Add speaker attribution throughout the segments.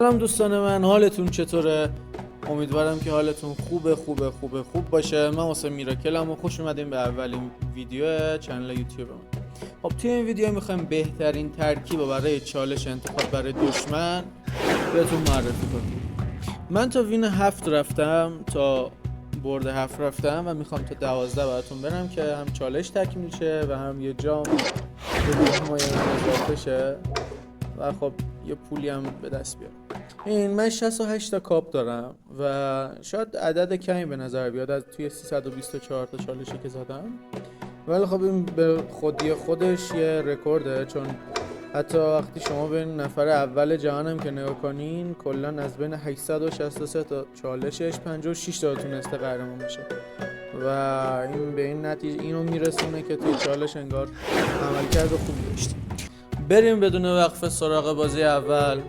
Speaker 1: سلام دوستان من، حالتون چطوره؟ امیدوارم که حالتون خوب باشه. من واسه میراکلم و خوش اومدیم به اولین ویدیو چنل یوتیوب من. خب توی این ویدیو میخوایم بهترین ترکیب برای چالش انتخاب برای دشمن بهتون معرفی کنیم. من تا وین 7 رفتم، تا برد 7 رفتم و میخوام تا 12 براتون برم که هم چالش تکمیل شه و هم یه جام به حمایت اضافه شه و خب یه پولی هم به دست بیارم. من 68 تا کاپ دارم و شاید عدد کمی به نظر بیاد از توی 324 تا چالشی که زدم، ولی خب این به خودی خودش یه رکورده، چون حتی وقتی شما به نفر اول جهانم که نگاه کنین کلن از بین 863 تا چالشش 56 تا تونسته قهرمان بشه و این به این نتیجه اینو میرسونه که توی چالش انگار عملکرد خوبی داشت. بریم بدون وقفه سراغ بازی اول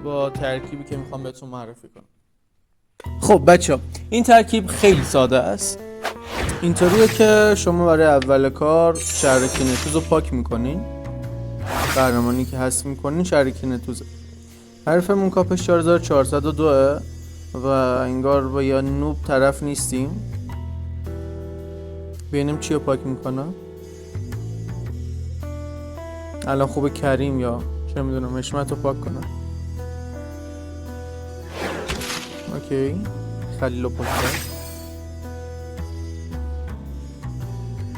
Speaker 1: با ترکیبی که میخوام بهتون معرفی کنم. خب بچه‌ها، این ترکیب خیلی ساده است. اینطوریه که شما برای اول کار شهر کینتوز رو پاک میکنین، قهرمانی که حذف میکنین شهر کینتوزه. حرفمون کاپش 4402 و انگار با یا نوب طرف نیستیم. ببینیم چی رو پاک میکنم. الان خوبه کریم یا چه میدونم حشمت رو پاک کنم. اوکی، خلیل رو پاک کنم.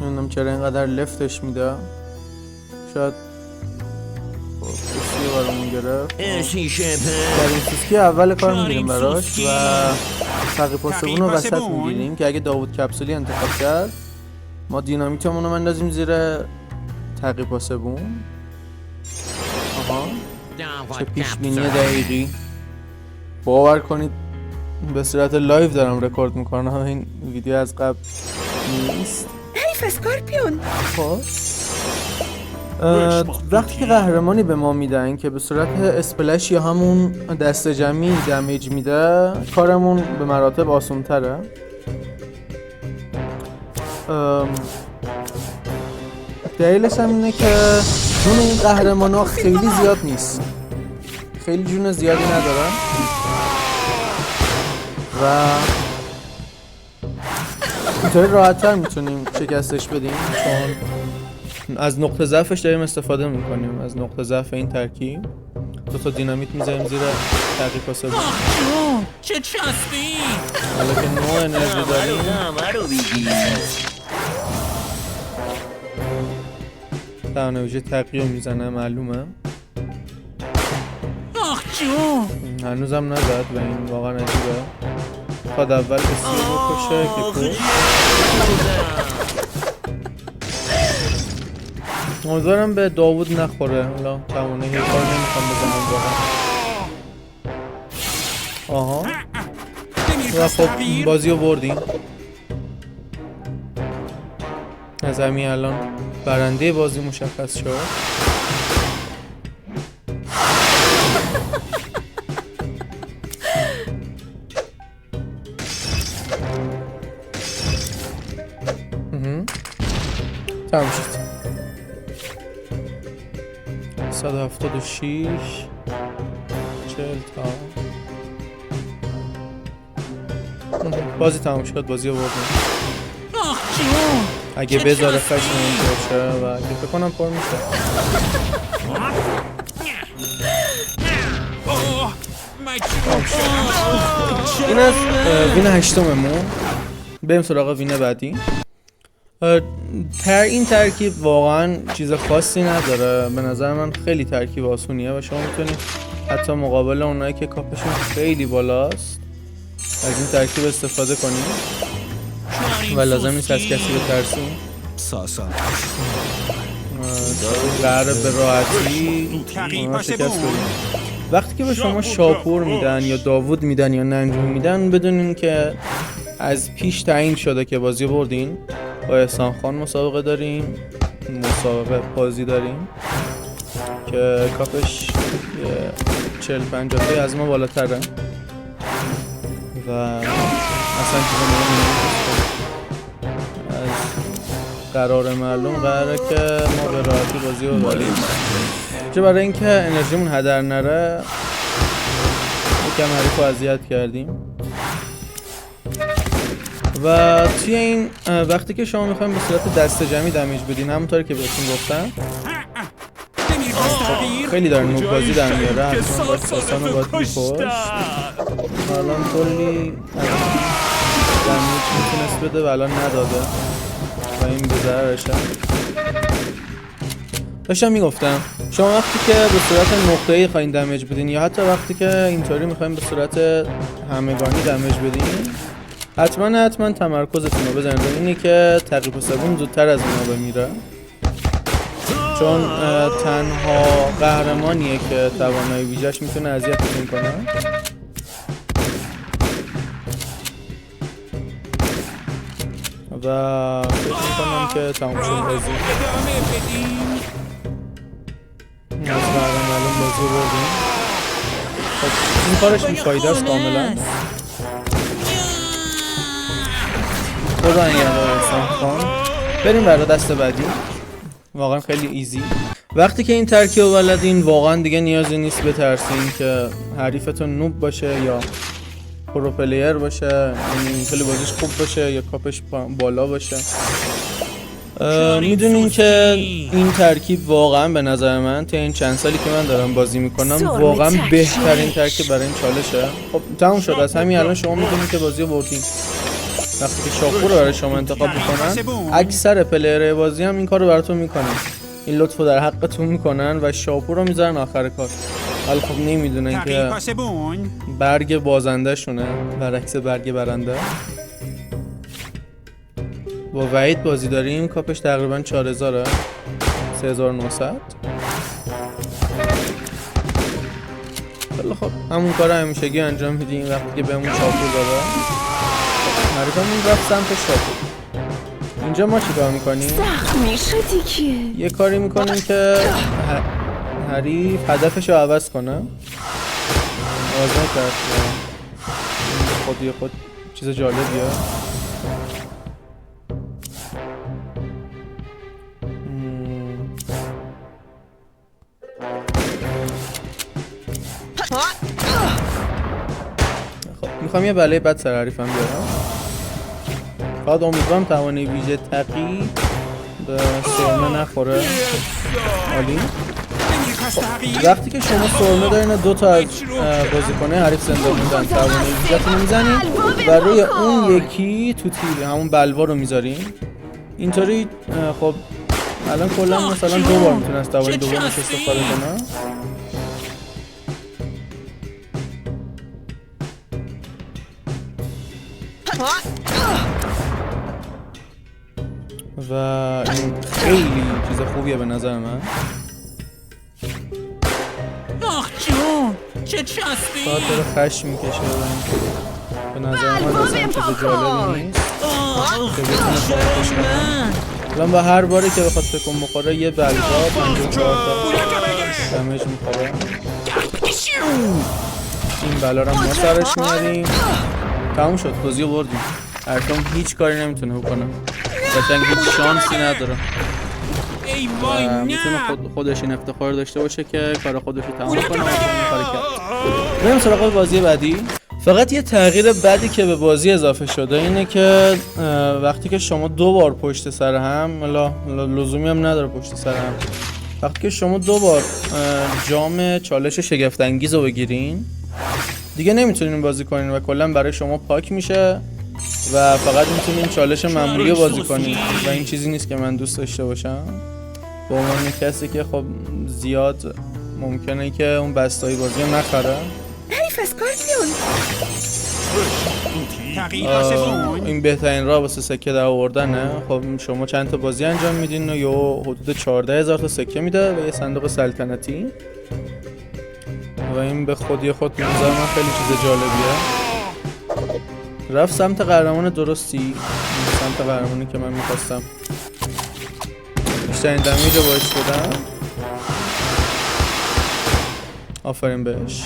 Speaker 1: نمیدونم چرا اینقدر لفتش میده، شاید کسی برامون گرفت. در این سوسکی اول کار میگیریم براش و تقیب پاسبون رو وسط میگیریم که اگه داوود کپسولی انتخاب کرد ما دینامیتمون رو مندازیم زیر تقیب پاسبون. آها، چه پیش بینی دقیقی. باور کنید به صورت لایو دارم رکورد میکنم، این ویدیو از قبل نیست.
Speaker 2: حیف اسکارپیون.
Speaker 1: خب وقتی که قهرمانی به ما میدن که به صورت اسپلش یا همون دست جمعی دمیج میده، کارمون به مراتب آسان تره. دلیلش هم اینه که جون این قهرمان ها خیلی زیاد نیست، خیلی جون زیادی ندارن و اینطوری راحت‌تر میتونیم شکستش بدیم، چون از نقطه ضعفش داریم استفاده میکنیم. از نقطه ضعف این ترکیب تا دینامیت میذاریم زیر ترکیب پاسبون.
Speaker 3: چه چسبی؟
Speaker 1: حالا که نوع انرژی داریم تنویجه تقییه میزنه، معلومه.
Speaker 3: آخ جون،
Speaker 1: هنوزم نزد و این واقعا عجیبه. خواهد اول اسیه بکشه که کش. امیدوارم به داوود نخوره. حالا تمونه هی کار نمیخوام بزنم واقعا. آها، و خب بازی رو بردیم. از همین الان برنده بازی مشخص شد. تمام شد. 176 40 تا بازی تمام شد. بازی رو بردیم.
Speaker 3: آخ جون،
Speaker 1: اگه بذاره خشم این باشه و اگه فکر کنم پر میشه. این از وین 8مون. بریم سراغ وین بعدی. این ترکیب واقعا چیز خاصی نداره، به نظر من خیلی ترکیب آسونیه و شما میتونید حتی مقابل اونایی که کاپشون خیلی بالاست از این ترکیب استفاده کنید و لازم نیست از کسی بترسیم. قراره به راحتی اونا شکست بدیم. وقتی که به شما شاپور میدن یا داوود میدن یا ننجون میدن، بدونین که از پیش تعیین شده که بازی بردین. با احسان خان مسابقه داریم، مسابقه بازی داریم که کاپش 40-50 از ما بالاتره و اصلا چیز مهمی نیست. از قرار معلوم قراره که ما به راحتی بازی رو ببریم. چه برای اینکه انرژیمون هدر نره یکم حریف رو اذیت کردیم. و توی این وقتی که شما میخوایم به صورت دسته جمعی دمیج بدین، همونطوری که بهتون گفتم خیلی داره نوب بازی در میاره. حتما باید ساسان رو باید میپشت. الان کلی دمیج میتونست بده و الان نداده و این به ضررشه. داشتم میگفتم شما وقتی که به صورت نقطه‌ای خواهید دمیج بدین یا حتی وقتی که اینطوری میخوایم به صورت همگانی دمیج بدین، حتما تمرکزتون رو بزنید روی اینی که تقریب سوم زودتر از اونا بمیره، چون تنها قهرمانیه که توانایی ویژه‌اش میتونه اذیتتون کنه. و فکر میکنم که تمام شد بازی. از معلوم بازی بردیم. خب این کارش بیفایده است کاملا. خدا نگهدار احسان خان. بریم برای دست بعدی. واقعا خیلی ایزی. وقتی که این ترکیب رو بلدین واقعا دیگه نیازی نیست بترسین که حریفتون نوب باشه یا پرو پلیر باشه، خیلی بازیش خوب باشه یا کاپش بالا باشه. میدونین که این ترکیب واقعا به نظر من تا این چند سالی که من دارم بازی میکنم واقعا بهترین ترکیب برای این چالشه. خب تموم شد. از همین الان شما میدونین که بازی رو بردین. وقتی که شاپور رو برای شما انتخاب میکنن، اکثر پلیرهای بازی هم این کار رو براتون میکنن، این لطف رو در حقتون میکنن و شاپور رو میذارن آخر کار. حالا خب نمیدونن که برگ بازنده شونه برعکس برگ برنده. با وحید بازی داریم. کاپش تقریبا 4000 3900. خیلی خب همون کار همیشگی انجام میدیم وقتی که بهمون شاپور داده. حریفمون رفت سمت شاپور. اینجا ما چی کار میکنیم؟ یه کاری میکنیم که حریف هدفش رو عوض کنه. عوض نکرد خود چیز جالبیه. میخوام یه بلای بد سر حریفم بیارم. فقط امیدوارم توانایی ویژه تقی به سرمه نخوره. عالی. وقتی که شما سرمه دارین دو تا از بازیکنه حریف زنده موندن، توانایی ویژه‌تون رو میزنین و روی اون یکی تو تیر همون بلوا رو میذارین. اینطوری خب الان کلا مثلا 2 بار میتونه از توانایی دومش استفاده کنه. و این خیلی چیز خوبیه به نظر من.
Speaker 3: آخ جون چه چسبی.
Speaker 1: خاطر خشم میکشه به نظر من اصلا چیز جالبی نیست که بتونه خواهدش کنه. الان با هر باری که بخواد تکون بخوره یه بلوا 54 تا دمیج میخوره. این بلا رو ما سرش میاریم. تموم شد. بازی رو بردیم. ارکام هیچ کاری نمیتونه بکنه. قشنگ هیچ شانسی نداره. میتونه خودش این افتخار داشته باشه که کار خودش رو تمام کنه و کار کرد. بریم سراغ بازی بعدی. فقط یه تغییر بدی که به بازی اضافه شده اینه که وقتی که شما 2 بار پشت سر هم، لزومی هم نداره پشت سر هم، وقتی که شما 2 بار جام چالش شگفت انگیز رو بگیرین دیگه نمیتونین بازی کنین و کلا برای شما پاک میشه و فقط میتونین چالش معمولی رو بازی کنین و این چیزی نیست که من دوست داشته باشم. به عنوان کسی که خب زیاد ممکنه که اون بستایی بازی رو نخره.
Speaker 2: حیف اسکارپیون.
Speaker 1: این بهترین راه واسه سکه در آوردنه. خب شما چند تا بازی انجام میدین و یه حدود 14000 تا سکه میده و یه صندوق سلطنتی و این به خودی خود به نظر من خیلی چیز جالبیه. رفت سمت قهرمان درستی، سمت قهرمانی که من میخواستم. بیشترین دمیج رو باش بدم. آفرین بهش.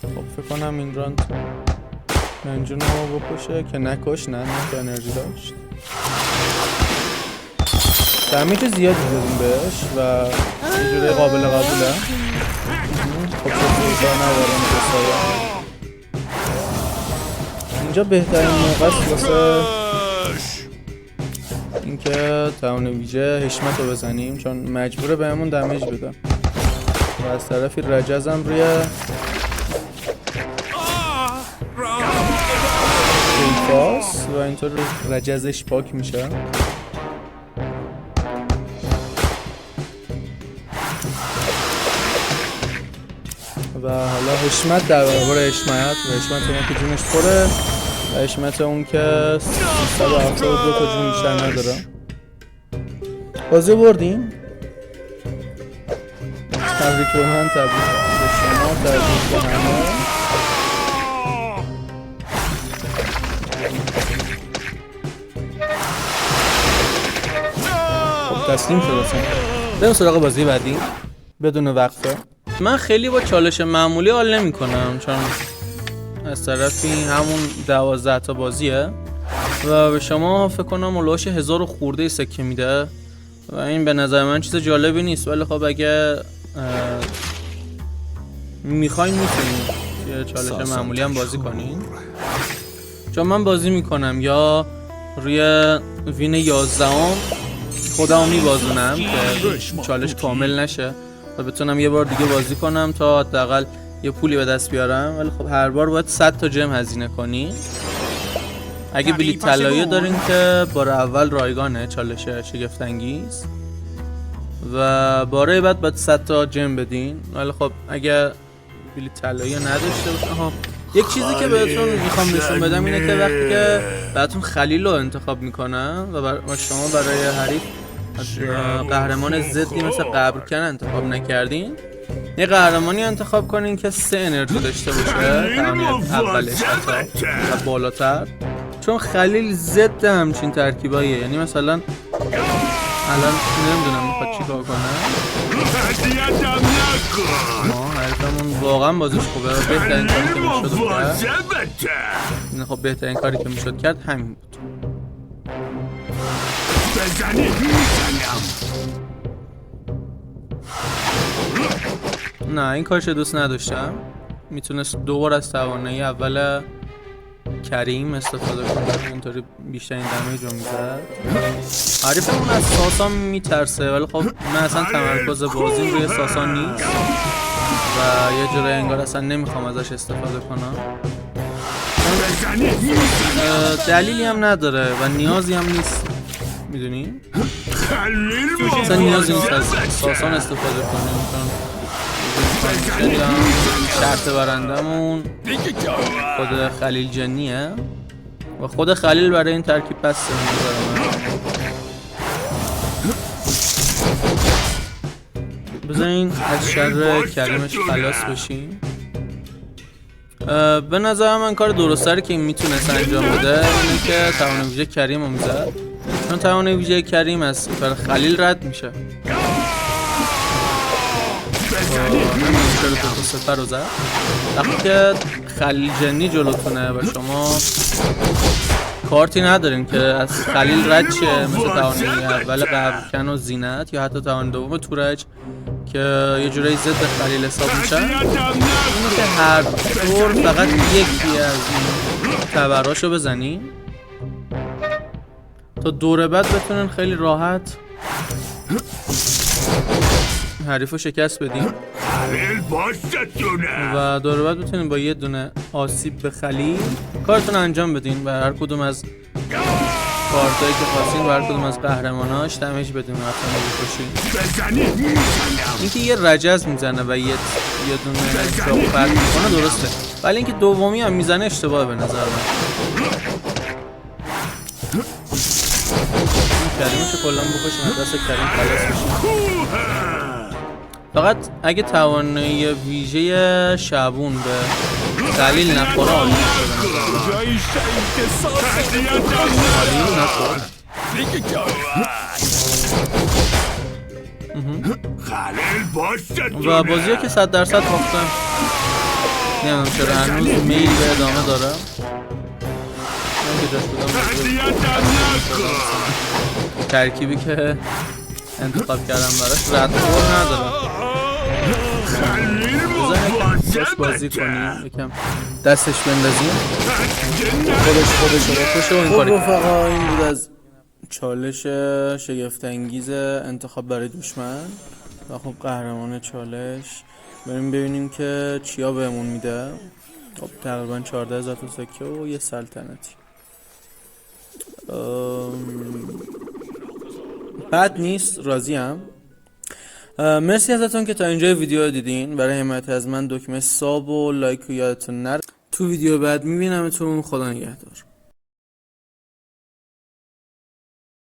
Speaker 1: خب فکر کنم این راند منجون رو بکشه که نکش. نه که انرژی داشت. دمیج زیادی دادیم بهش و اینجوری قابل قبوله. خب چه فیزا ندارم بسایم. اینجا بهترین موقع است واسه اینکه توان ویژه حشمت رو بزنیم چون مجبوره بهمون دمیج بده و از طرفی رجزم روی کیفاس و اینطور رجزش پاک میشه. و حالا حشمت در برابر حشمت و حشمت اون که جونش پره و حشمت اون که 372 تا جون بیشتر نداره. بازی بردیم. تبریک به من، تبریک به شما، تبریک به همه. خب تسلیم شد اصلا. بریم سراغ بازی بعدی بدون وقفه. من خیلی با چالش معمولی حال نمی کنم چون از طرفی همون 12 تا بازیه و به شما فکر کنم اولوش 1000 خورده سکه میده و این به نظر من چیز جالبی نیست. ولی خب اگه میخواین میتونید یه چالش معمولی هم بازی کنین چون من بازی میکنم یا روی وین 11 خودمو میبازونم که چالش کامل نشه و بتونم یه بار دیگه بازی کنم تا حداقل یه پولی به دست بیارم. ولی خب هر بار باید 100 تا جم هزینه کنی. اگه بلیط طلایی دارین که بار اول رایگانه چالش شگفت انگیز و باره بعد باید 100 تا جم بدین. ولی خب اگه بلیط طلایی نداشته باشه یک چیزی که بهتون میخوام نشون بدم اینه که وقتی که براتون خلیل رو انتخاب میکنم و شما برای حریف قهرمان ضدی مثل قبرکن انتخاب نکردین یه قهرمانی انتخاب کنین که 3 انرژی داشته باشه توانی اولش حتی و بالاتر چون خلیل ضد همچین ترکیباییه. یعنی مثلا الان نمیدونم میخواد چی کار کنه. حریفمون واقعا بازیش خوبه. بهترین کاری که میشد کرد خب بهترین کاری که میشد کرد همین بود. نه این کارش دوست نداشتم. میتونست 2 بار از توانایی اول کریم استفاده کنه اینطوری بیشترین دمیج رو میزد. حریفمون از ساسان میترسه ولی خب من اصلا تمرکز بازیم روی ساسان نیست و یه جوری انگار اصلا نمیخوام ازش استفاده کنم. دلیلی هم نداره و نیازی هم نیست. میدونی؟ اصلا نیازی نیست از ساسان استفاده کنیم چون شرط برندمون خود خلیل جنیه و خود خلیل برای این ترکیب بسته میذاره. بذارین از شر کریمش خلاص بشیم. به نظر من کار درستری که میتونست انجام بده اینه که توان ویژه کریم رو میزد چون توان ویژه کریم از کار خلیل رد میشه. سفر رو زد وقتی که خلیل جنی جلوتونه و شما کارتی ندارین که از خلیل رد شه مثل توانایی اول قبرکن و زینت یا حتی توان دوم تورج که یه جورایی ضد خلیل حساب میشن. اینه که هر دور فقط یکی از این تبراشو بزنین تا دور بعد بتونن خیلی راحت حریفو شکست بدیم و دور بعد بتونین با یه دونه آسیب به خلیل کارتون انجام بدین و هر کدوم از کارتایی که خواستین و هر کدوم از قهرماناش دمیج بدین و حتی بکشین. اینکه یه رجز میزنه و یه دونه چاقو پرت میکنه درسته ولی اینکه دومی هم میزنه اشتباهه به نظر من. کریمشو کلا بکشین از دست کریم خلاص بشین. فقط اگه توانایی ویژه شعبون به خلیل نخوره عالی و بازی ها که 100% باختم نمیدونم چرا هنوز میل به ادامه دارم. من که جاش بودم ترکیبی که انتخاب کردم براش ردخور ندارم. بذار یکم باش بازی کنیم، یکم دستش بندازیم خودش رو بکشه و این کاری. رفقا این بود از چالش شگفت انگیز انتخاب برای دشمن و خب قهرمان چالش. بریم ببینیم که چیا بهمون میده. خب تقریبا 14,000 تا سکه و یه سلطنتی. بد نیست، راضیم. مرسی ازتون که تا اینجای ویدیو دیدین. برای حمایت از من دکمه ساب و لایک رو یادتون نره. تو ویدیو بعد میبینمتون. خدا نگهدار.